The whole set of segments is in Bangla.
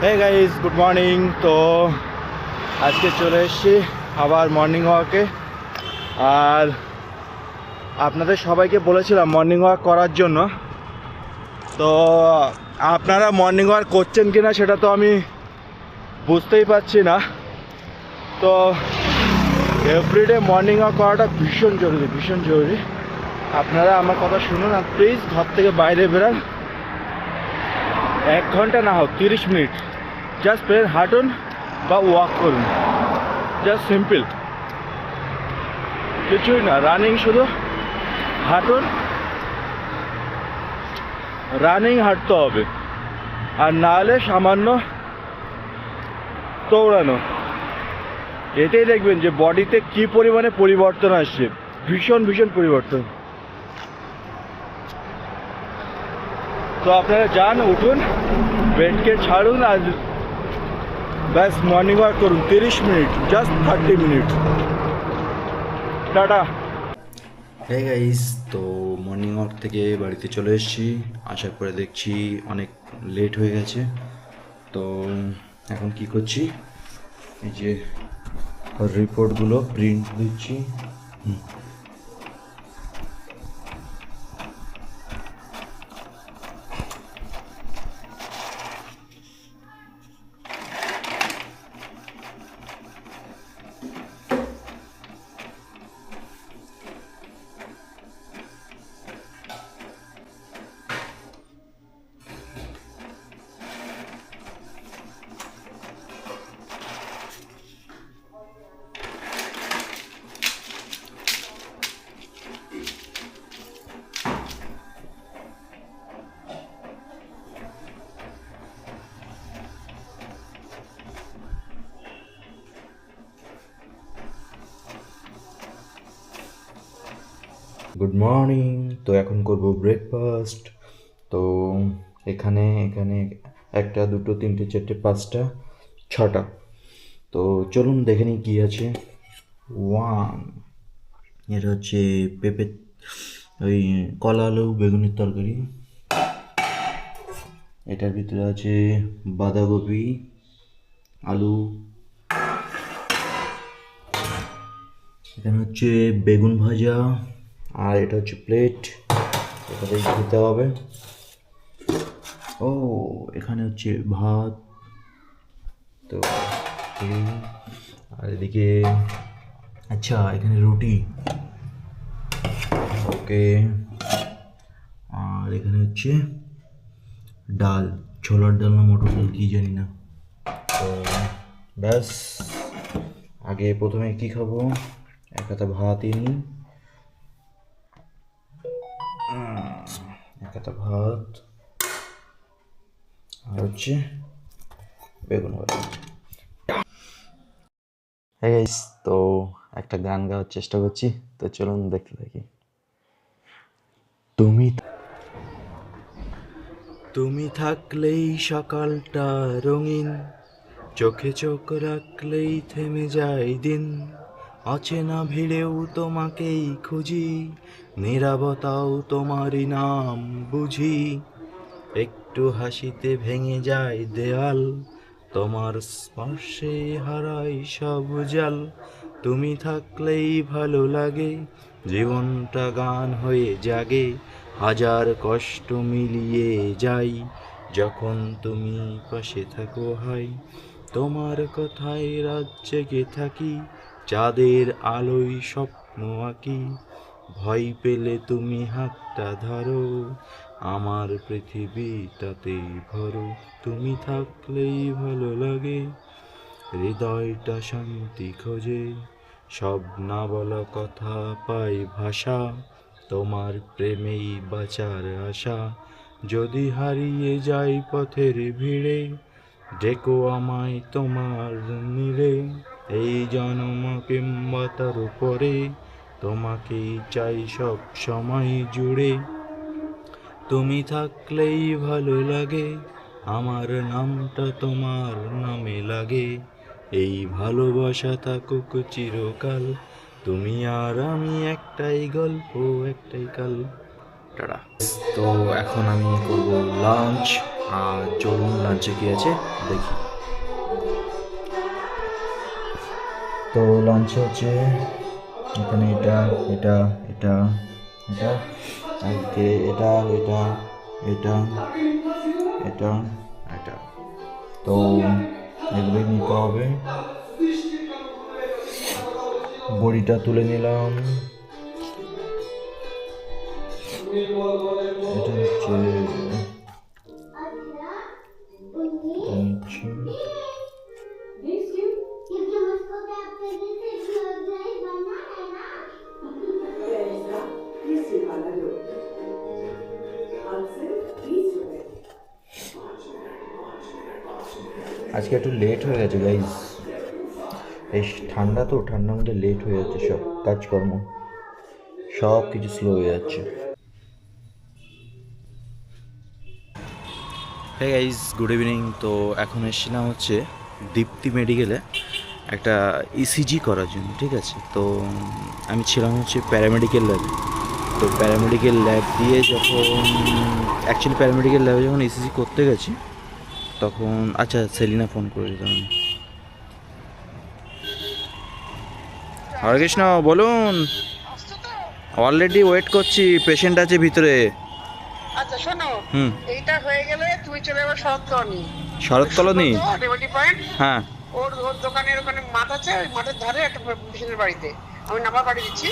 Hey guys, good morning. তো আজকে চলে এসেছি আবার মর্নিং ওয়াকে। আর আপনাদের সবাইকে বলেছিলাম মর্নিং ওয়াক করার জন্য। তো আপনারা মর্নিং ওয়াক করছেন কি না সেটা তো আমি বুঝতেই পারছি না। তো এভরিডে মর্নিং ওয়াক করাটা ভীষণ জরুরি, ভীষণ জরুরি। আপনারা আমার কথা শুনুন আর প্লিজ ঘর থেকে বাইরে বেরান। 1 ঘন্টা না হোক 30 মিনিট জাস্ট প্লেন হাঁটুন বা ওয়াক করুন, জাস্ট সিম্পল, কিছুই না। রানিং, শুধু হাঁটুন, রানিং হাঁটতে হবে। আর না হলে সামান্য দৌড়ানো, এতেই দেখবেন যে বডিতে কী পরিমাণে পরিবর্তন আসছে, ভীষণ ভীষণ পরিবর্তন। তো আপনারা যান, উঠুন, বেডকে ছাড়ুন আর ব্যাস মর্নিং ওয়াক করুন 30 মিনিট, জাস্ট 30 মিনিট। টাটা। হে গাইস, তো মর্নিং ওয়াক থেকে বাড়িতে চলে এসেছি। আসার পরে দেখছি অনেক লেট হয়ে গেছে। তো এখন কি করছি, এই যে রিপোর্টগুলো প্রিন্ট দিচ্ছি। Good morning. তো এখন করব ব্রেকফাস্ট। তো এখানে এখানে 1 2 3 4 5 6টা। তো চলুন দেখে নিই কী আছে। 1, এটা হচ্ছে পেঁপে, ওই কলা আলু বেগুনের তরকারি। এটার ভিতরে আছে বাঁধাকপি, আলু। এখানে হচ্ছে বেগুন ভাজা। আর এটা হচ্ছে প্লেট, এটাতেই খেতে হবে। ও, এখানে হচ্ছে ভাত। তো আর এদিকে, আচ্ছা, এখানে রুটি। ওকে। আর এখানে হচ্ছে ডাল, ছোলার ডাল না মটর ডাল, কি জানি না। তো ব্যাস, আগে প্রথমে কি খাবো, 1 হাতা ভাতই নিই। 1 হাতা ভাত আর হচ্ছে বেগুন ভাজা। হ্যাঁ গাইস, তো একটা গান গাওয়ার চেষ্টা করছি, তো চলুন দেখতে থাকি। তুমি তুমি থাকলেই সকালটা রঙিন, চোখে চোখ রাখলেই থেমে যায় দিন। অচেনা ভিড়েও তোমাকেই খুঁজি, নীরবতাও তোমারই নাম বুঝি। একটু হাসিতে ভেঙে যায় দেয়াল, তোমার স্পর্শে হারাই সব জাল। তুমি থাকলেই ভালো লাগে, জীবনটা গান হয়ে জাগে। হাজার কষ্ট মিলিয়ে যাই, যখন তুমি পাশে থাকো হাই। তোমার কথায় রাত জেগে থাকি, চাঁদের আলোয় স্বপ্ন আঁকি। ভয় পেলে তুমি হাতটা ধরো, আমার পৃথিবীটাতেই ভরো। তুমি থাকলেই ভালো লাগে, হৃদয়টা শান্তি খোঁজে। সব না বলা কথা পাই ভাষা, তোমার প্রেমেই বাঁচার আশা। যদি হারিয়ে যাই পথের ভিড়ে, ডেকো আমায় তোমার নীড়ে। এই জনম কিংবা তার উপরে, তোমাকেই চাই সব সময় জুড়ে। তুমি থাকলেই ভালো লাগে, আমার নামটা তোমার নামে লাগে। এই ভালোবাসা থাকুক চিরকাল, তুমি আর আমি একটাই গল্প, একটাই কাল। টাটা। তো এখন আমি করব লাঞ্চ। আর চলুন লাঞ্চে কী আছে দেখি। তো লাঞ্চে হচ্ছে এখানে এটা এটা এটা এটা আজকে এটা এটা এটা এটা এটা, তো এগুলোই নিতে হবে। বড়িটা তুলে নিলাম। এটা হচ্ছে আজকে একটু লেট হয়ে গেছে গাইজ, এই ঠান্ডা তো, ঠান্ডার মধ্যে লেট হয়ে যাচ্ছে, সব কাজকর্ম সব কিছু স্লো হয়ে যাচ্ছে। Hey guys, good evening. তো এখন এসেছিলাম হচ্ছে দীপ্তি মেডিকেলে একটা ইসিজি করার জন্য, ঠিক আছে। তো আমি ছিলাম হচ্ছে প্যারামেডিক্যাল ল্যাবে। তো প্যারামেডিক্যাল ল্যাব দিয়ে যখন অ্যাকচুয়ালি প্যারামেডিক্যাল ল্যাবে যখন ইসিজি করতে গেছি তখন, আচ্ছা সেলিনা ফোন করে দিলাম। হরে কৃষ্ণ, বলুন। অলরেডি ওয়েট করছি, পেশেন্ট আছে ভিতরে। আচ্ছা শোনো, এইটা হয়ে গেলে তুমি চলে যাবে শরৎ কলোনি। রেমেডি পয়েন্ট, হ্যাঁ, ওর দোকানের ওখানে মাঠ আছে, ওই মাঠের ধারে একটা পেশেন্টের বাড়িতে আমি নাম্বার পাঠিয়ে দিচ্ছি।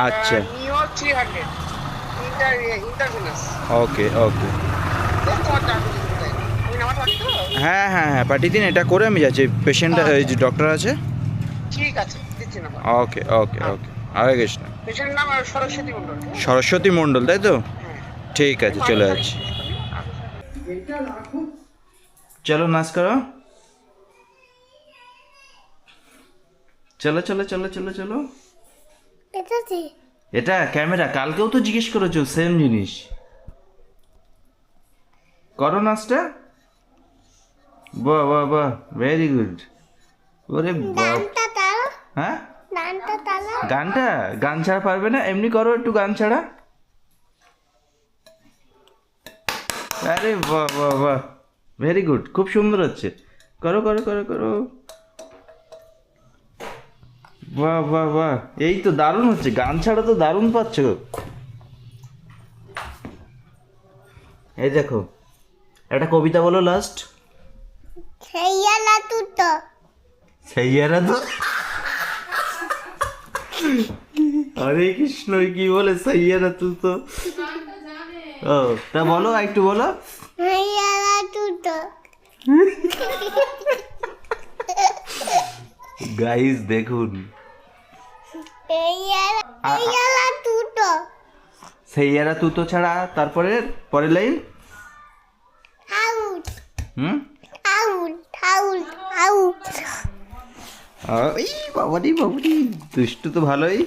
আচ্ছা, নিও 300 ইন্টারভিনাস। ওকে ওকে, তোমার আমি নাম্বার পাঠিয়ে দেবো। হ্যাঁ হ্যাঁ হ্যাঁ, পাঠিয়ে দিন। এটা করে আমি যাচ্ছি, পেশেন্ট এই যে ডক্টর আছে। ঠিক আছে, দিচ্ছি নাম্বার। ওকে ওকে ওকে, হরে কৃষ্ণ। পেশেন্টের নাম সরস্বতী মণ্ডল। সরস্বতী মণ্ডল, তাই তো? ঠিক আছে, চলে যাচ্ছি। চলো নাচ করো, চলো চলো চলো চলো চলো। এটা ক্যামেরা, কালকেও তো জিজ্ঞেস করেছো সেম জিনিস। করো নাচটা, বাহ বাহ বাহ, ভেরি গুড। ওরে বাহ, হ্যাঁ গানটা, গান ছাড়া পারবে না? এমনি করো একটু গান ছাড়া। আরে বাহ বাহ বাহ, ভেরি গুড, খুব সুন্দর হচ্ছে। করো করো করো করো, বাহ বাহ বাহ, এই তো দারুণ হচ্ছে। গান ছাড়া তো দারুণ পাচ্ছ। এই দেখো, একটা কবিতা বলো লাস্ট। সেইয়ারা তো হরে কৃষ্ণ, কি বলে সেইয়ারা তু তো। ও তা বলো, একটু বলো। গাইস দেখুন, সেইয়ারা তুতো ছাড়া তারপরে পরের লাইন। এই বাবারি বাবারি, দুষ্টু তো ভালোই।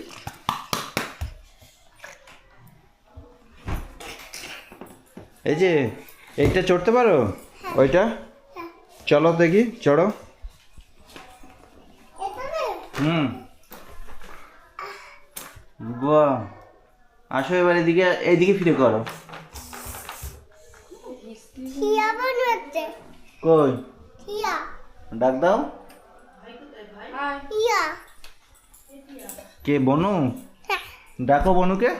এই যে এইটা চড়তে পারো, ওইটা চলো দেখি, চড়ো। বাহ, আসো এবার এদিকে, এইদিকে ফিরে করো। কই ডাক দাও। কে? বনু? ডাকো বনুকে।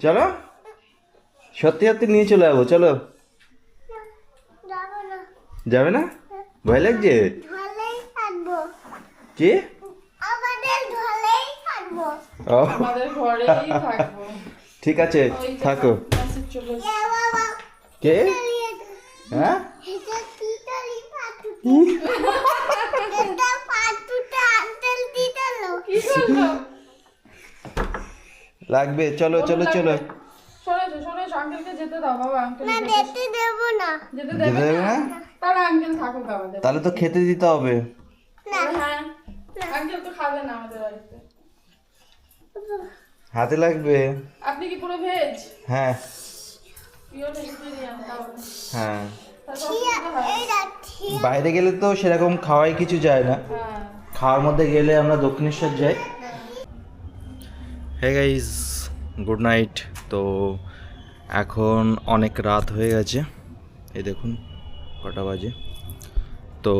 চলো, সত্যি সত্যি নিয়ে চলে যাবো, চলো। যাবে না? ভয় লাগছে? কি? ঠিক আছে, থাকো। কে? হ্যাঁ, লাগবে, চলো চলো চলো। যেতে দেবে না? তাহলে তো খেতে দিতে হবে। হাতে লাগবে। আপনি কি পুরো ভেজ? হ্যাঁ পিওর ভেজিটেরিয়ান তাহলে? হ্যাঁ, বাইরে গেলে তো সেরকম খাওয়াই কিছু যায় না, খাওয়ার মধ্যে গেলে আমরা দক্ষিণেশ্বর যাই। Hey guys, good night. তো এখন অনেক রাত হয়ে গেছে, এই দেখুন কটা বাজে। তো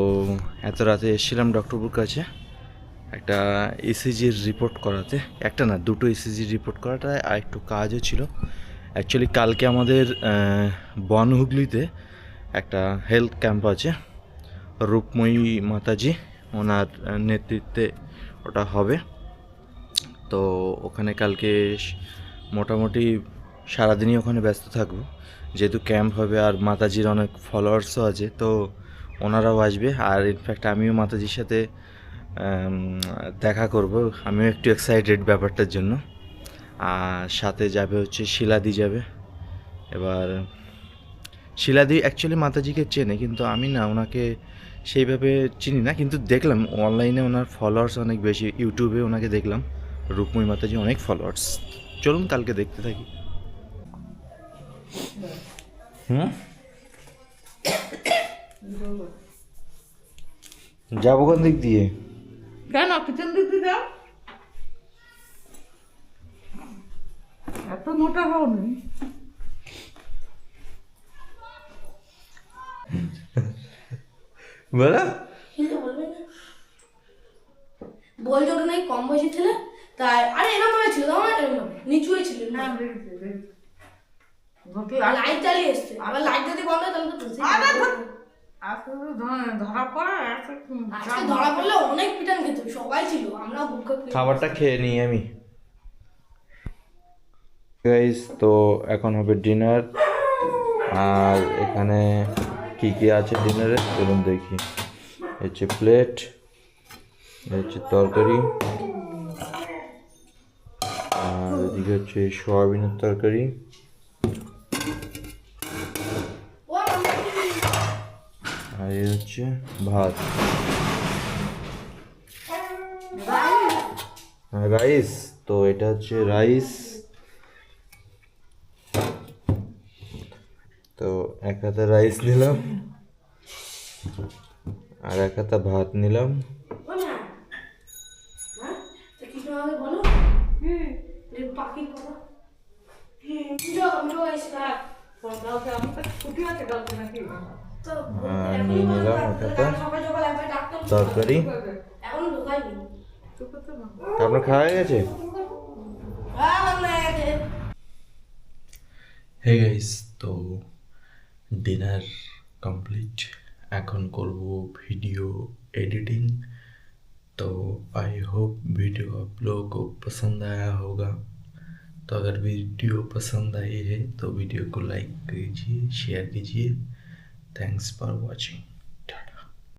এত রাতে এসেছিলাম ডক্টরবাবুর কাছে একটা ইসিজির রিপোর্ট করাতে, একটা না দুটো ইসিজির রিপোর্ট করাটা, আর একটু কাজও ছিল। অ্যাকচুয়ালি কালকে আমাদের বনহুগলিতে একটা হেলথ ক্যাম্প আছে, রূপময়ী মাতাজি ওনার নেতৃত্বে ওটা হবে। তো ওখানে কালকে মোটামুটি সারাদিনই ওখানে ব্যস্ত থাকবো, যেহেতু ক্যাম্প হবে আর মাতাজির অনেক ফলোয়ার্সও আছে, তো ওনারাও আসবে। আর ইনফ্যাক্ট আমিও মাতাজির সাথে দেখা করব, আমিও একটু এক্সাইটেড ব্যাপারটার জন্য। আর সাথে যাবে হচ্ছে শিলাদি যাবে। এবার শিলাদি অ্যাকচুয়ালি মাতাজিকে চেনে, কিন্তু আমি না ওনাকে সেইভাবে চিনি না, কিন্তু দেখলাম অনলাইনে ওনার ফলোয়ার্স অনেক বেশি, ইউটিউবে ওনাকে দেখলাম রূপময়ী মাতাজি অনেক ফলোয়ার্স। চলুন কালকে দেখতে থাকি। যাবো কোন দিক দিয়ে? কেন পিছন দিক দিয়ে যাও, এত মোটা হও নি। বলো বল যখন নাকি কম বয়সী ছেলে, তাই আরে এরকম ভাবে ছিল, তখন এরকম নিচুই ছিল না, লাইট চালিয়ে এসছে, আবার লাইট যদি বন্ধ হয় তাহলে তো ধরা পড়া আজকে ধরা পড়লে অনেক পিটান খেত, সবাই ছিল, আমরা খাবারটা খেয়ে নিই আমি। গাইস, তো এখন হবে ডিনার। আর এখানে কি কি আছে ডিনারে চলুন দেখি। হচ্ছে প্লেট, হচ্ছে তরকারি, আর এদিকে হচ্ছে সোয়াবিনের তরকারি, আর এই হচ্ছে ভাত, রাইস। তো এটা হচ্ছে রাইস। তো এক হাতে রাইস নিলাম আর এক হাতে ভাত নিলাম। বলো পাখি কথা আর নিয়ে নিলাম ওটাতে তরকারি। এখন ঢোকাইনি, আপনার খাওয়া হয়ে গেছে? হে গাইস, তো ডিনার कंप्लीट, এখন করব वीडियो एडिटिंग। तो आई होप वीडियो आप लोगों को पसंद आया होगा। तो अगर वीडियो पसंद आई है तो वीडियो को लाइक कीजिए, शेयर कीजिए। Thanks for watching.